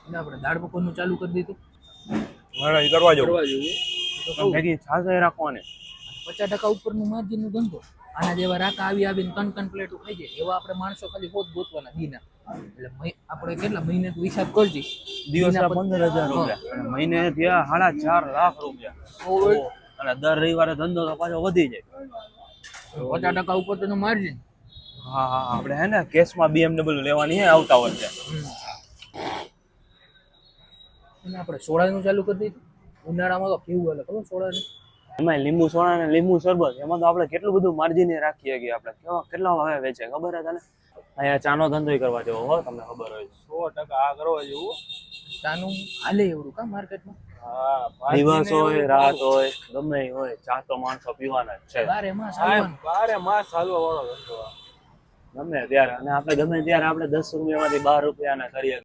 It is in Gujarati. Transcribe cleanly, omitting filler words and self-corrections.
એને આપણે દાળ પકવાનું ચાલુ કરી દીધું. મારા ઈ કરવા કરવા જવું જેવું મેગી છાશે રાખવાની 50% ઉપરનું માર્જિનનો ધંધો. આના જેવા રાકા આવીને ત્રણ પ્લેટો ખાઈ જાય એવા આપણે માણસો ખાલી હોત ગોતવાના દીના. એટલે આપણે કેટલા મહિને તો હિસાબ કરજી, દિવસના 15,000 રૂપિયા અને મહિને ત્યાં 4.5 લાખ રૂપિયા. અને દર રવિવારે ધંધો તો પાછો વધી જાય. 50% ઉપર તેનું માર્જિન. હા હા આપણે હે ને કેસમાં BMW લેવાની હે આવતા વર્ષે. અને આપણે સોડાનું ચાલુ કરી દીધું. ઉનાળામાં તો કેવું હાલે ખબર સોડાનું. એમાં લીંબુ સોડા ને લીંબુ શરબત એમાં તો આપણે કેટલું બધું માર્જિન રાખીએ કે આપણે કેટલા ભાવે વેચે ખબર હે તને? અહીંયા ચાનો ધંધો કરવા જેવો હો, તમને ખબર હોય 100% આ કરવા જેવું. ચાનું હાલે એવડું કા માર્કેટમાં. હા દિવસ હોય રાત હોય ગમે હોય ચા તો માણસો પીવાના જ છે. બારે માસ હાલવા વાળો ધંધો ગમે ત્યારે. અને આપણે ગમે ત્યારે આપણે 10 રૂપિયામાંથી 12 રૂપિયાના કરીએ.